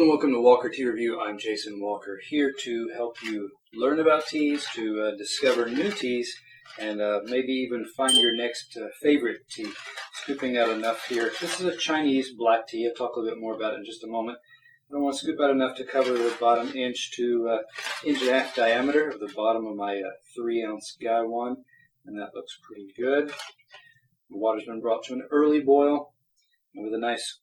Hello and welcome to Walker Tea Review. I'm Jason Walker, here to help you learn about teas, to discover new teas, and maybe even find your next favorite tea. Scooping out enough here. This is a Chinese black tea. I'll talk a little bit more about it in just a moment. I want to scoop out enough to cover the bottom inch to inch and a half diameter of the bottom of my 3-ounce Gaiwan, and that looks pretty good. The water's been brought to an early boil, and with a nice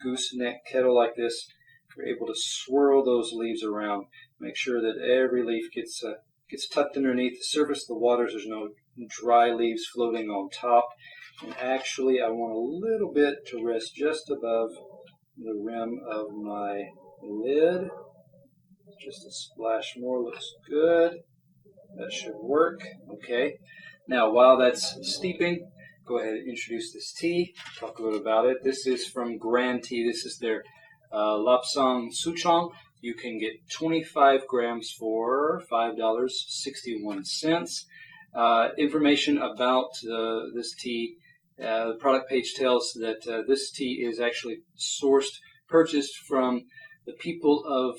gooseneck kettle like this, you're able to swirl those leaves around. Make sure that every leaf gets tucked underneath the surface of the water. There's no dry leaves floating on top. And actually, I want a little bit to rest just above the rim of my lid. Just a splash more looks good. That should work. Okay. Now, while that's steeping, go ahead and introduce this tea. Talk a little about it. This is from Grand Tea. This is their Lapsang Souchong. You can get 25 grams for $5.61. Information about this tea. The product page tells that this tea is actually purchased from the people of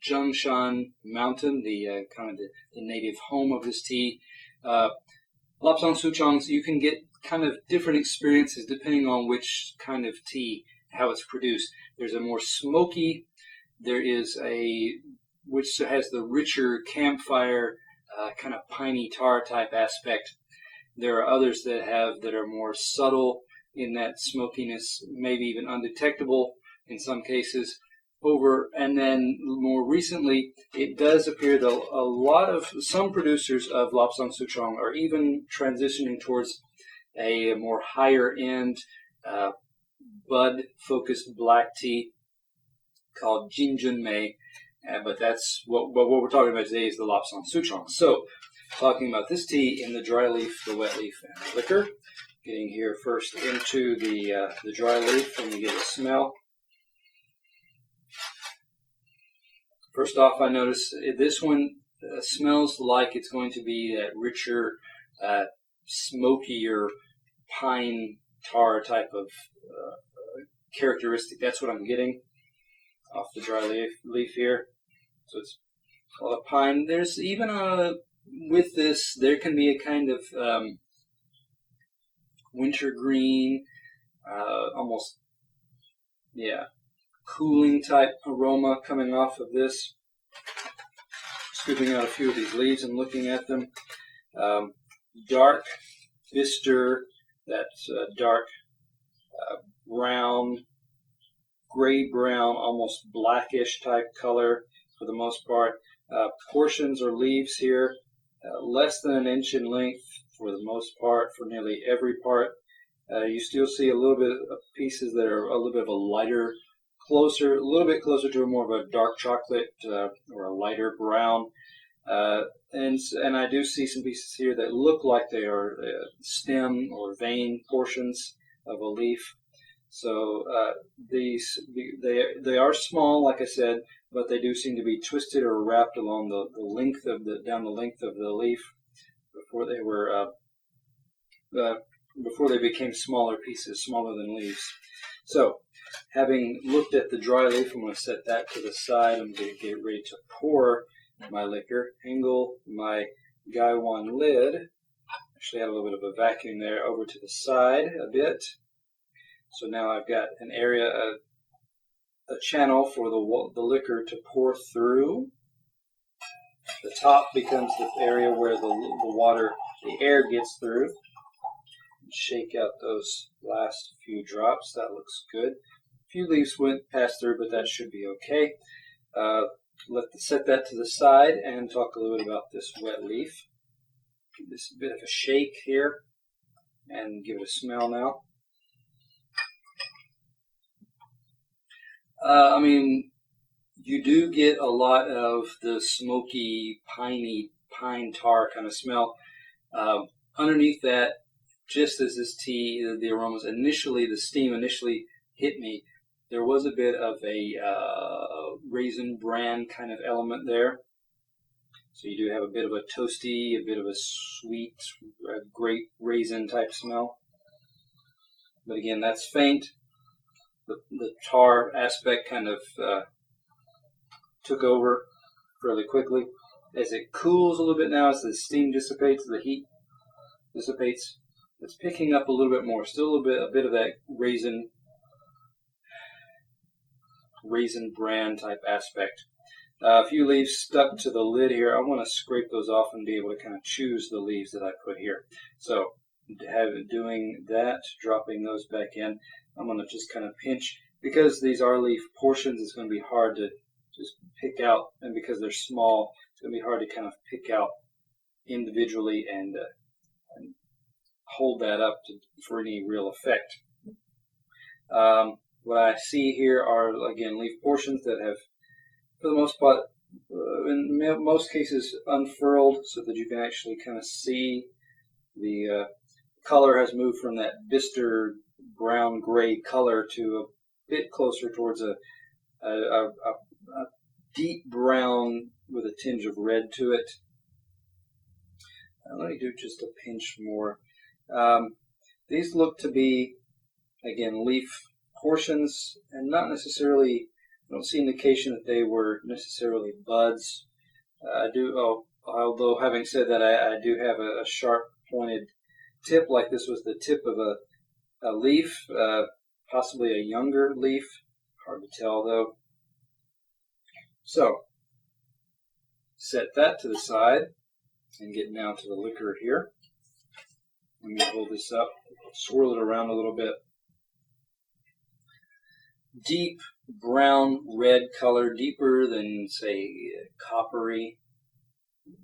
Zhengshan Mountain, the kind of the native home of this tea. Lapsang Souchongs, you can get kind of different experiences depending on which kind of tea, how it's produced. There's a more smoky, there is which has the richer campfire, kind of piney tar type aspect. There are others that are more subtle in that smokiness, maybe even undetectable in some cases. And then more recently, it does appear that some producers of Lapsang Souchong are even transitioning towards a more higher end bud-focused black tea called Jinjunmei, but that's what we're talking about today is the Lapsang Souchong. So, talking about this tea in the dry leaf, the wet leaf, and the liquor. Getting here first into the dry leaf, and you get a smell. First off, I notice this one smells like it's going to be that richer, smokier pine tar type of characteristic. That's what I'm getting off the dry leaf here. So it's a lot of pine. There's even with this, there can be a kind of wintergreen, almost, cooling type aroma coming off of this. Scooping out a few of these leaves and looking at them. Dark bister, that's dark brown, gray-brown, almost blackish type color for the most part. Portions or leaves here, less than an inch in length for the most part, for nearly every part. You still see a little bit of pieces that are a little bit of a lighter, a little bit closer to more of a dark chocolate or a lighter brown. And I do see some pieces here that look like they are stem or vein portions of a leaf. So they are small, like I said, but they do seem to be twisted or wrapped along the length of down the length of the leaf before they were before they became smaller pieces, smaller than leaves. So, having looked at the dry leaf, I'm going to set that to the side. I'm going to get ready to pour my liquor. Angle my Gaiwan lid. Actually, had a little bit of a vacuum there, over to the side a bit. So now I've got an area, a channel for the liquor to pour through. The top becomes the area where the air gets through. Shake out those last few drops. That looks good. A few leaves went past through, but that should be okay. Set that to the side and talk a little bit about this wet leaf. Give this a bit of a shake here and give it a smell now. You do get a lot of the smoky, piney, pine tar kind of smell. Underneath that, just as this tea, the aromas the steam initially hit me, there was a bit of a raisin bran kind of element there. So you do have a bit of a toasty, a bit of a sweet, grape raisin type smell. But again, that's faint. The tar aspect kind of took over fairly quickly. As it cools a little bit now, as the steam dissipates, the heat dissipates, it's picking up a little bit more. Still a bit of that raisin bran type aspect. A few leaves stuck to the lid here. I want to scrape those off and be able to kind of choose the leaves that I put here. So doing that, dropping those back in, I'm going to just kind of pinch. Because these are leaf portions, it's going to be hard to just pick out, and because they're small, it's going to be hard to kind of pick out individually and hold that up for any real effect. What I see here are, again, leaf portions that have, for the most part, in most cases, unfurled so that you can actually kind of see the color has moved from that bistre brown-gray color to a bit closer towards a deep brown with a tinge of red to it. Let me do just a pinch more. These look to be, again, leaf portions, and not necessarily, I don't see indication that they were necessarily buds. Although having said that, I do have a sharp pointed tip, like this was the tip of a leaf, possibly a younger leaf. Hard to tell though. So, set that to the side and get down to the liquor here. Let me hold this up, swirl it around a little bit. Deep brown red color, deeper than, say, coppery,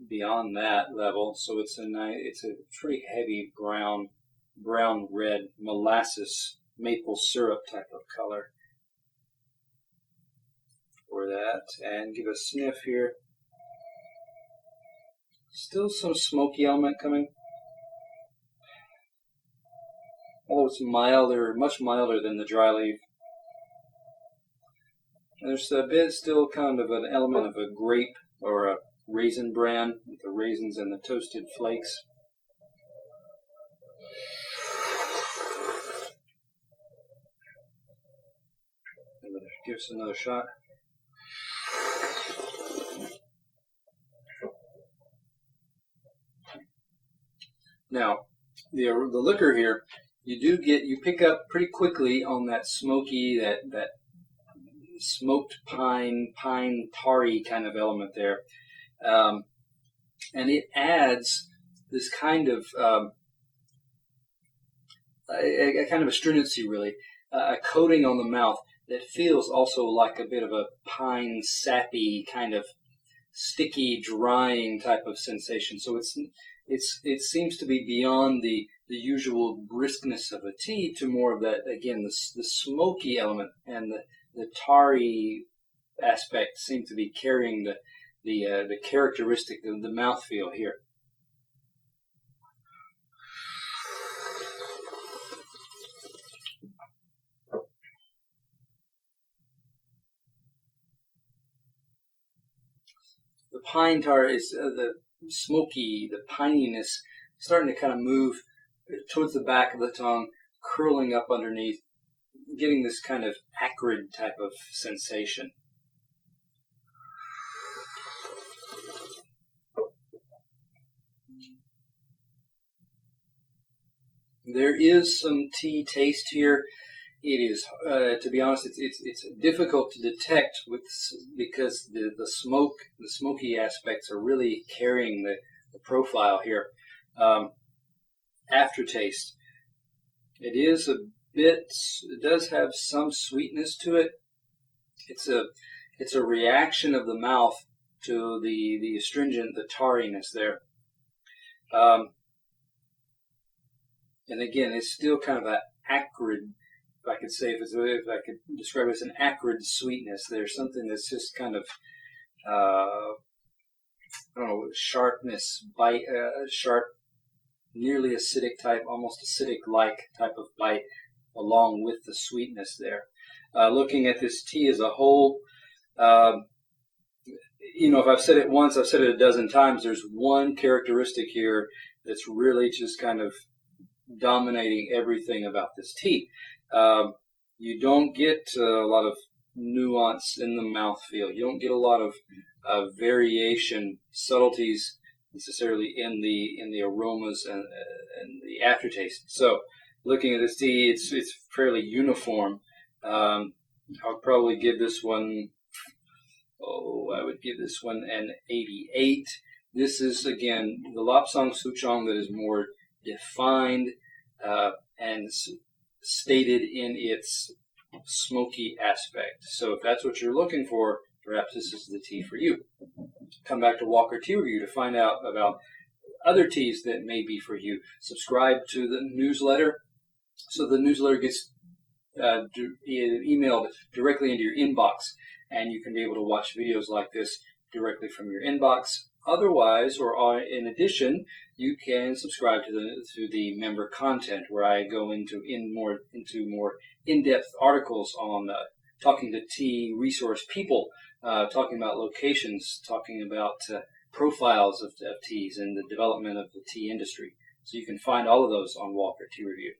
beyond that level. So it's a pretty heavy brown red molasses maple syrup type of color for that. And give a sniff here. Still some smoky element coming, although it's milder, much milder than the dry leaf. There's a bit still kind of an element of a grape or a raisin bran with the raisins and the toasted flakes. Give us another shot. Now, the liquor here, you pick up pretty quickly on that smoky, that smoked pine tarry kind of element there, and it adds this kind of a kind of astringency, really, a coating on the mouth that feels also like a bit of a pine sappy kind of sticky, drying type of sensation. So it seems to be beyond the usual briskness of a tea to more of that, again, the smoky element and the tarry aspect seem to be carrying the characteristic of the mouthfeel here. The pine tar is the smoky, the pininess starting to kind of move towards the back of the tongue, curling up underneath, getting this kind of acrid type of sensation. There is some tea taste here. It is, to be honest, it's difficult to detect because the smoky aspects are really carrying the profile here. Aftertaste, it does have some sweetness to it. It's a reaction of the mouth to the astringent, the tarriness there. And again, it's still kind of an acrid, if I could say, if I could describe it as an acrid sweetness. There's something that's just kind of, I don't know, sharpness, bite, sharp, nearly acidic type, almost acidic-like type of bite, along with the sweetness there. Looking at this tea as a whole, if I've said it once, I've said it a dozen times. There's one characteristic here that's really just kind of dominating everything about this tea. You don't get a lot of nuance in the mouthfeel. You don't get a lot of variation, subtleties necessarily in the aromas and the aftertaste. So, looking at this tea, it's fairly uniform. I'll probably give this one. Oh, I would give this one an 88. This is again the Lapsang Souchong that is more defined and stated in its smoky aspect. So if that's what you're looking for, perhaps this is the tea for you. Come back to Walker Tea Review to find out about other teas that may be for you. Subscribe to the newsletter so the newsletter gets emailed directly into your inbox, and you can be able to watch videos like this directly from your inbox. Otherwise, or in addition, you can subscribe to the member content, where I go into more in-depth articles on talking to tea resource people, talking about locations, talking about profiles of teas and the development of the tea industry. So you can find all of those on Walker Tea Review.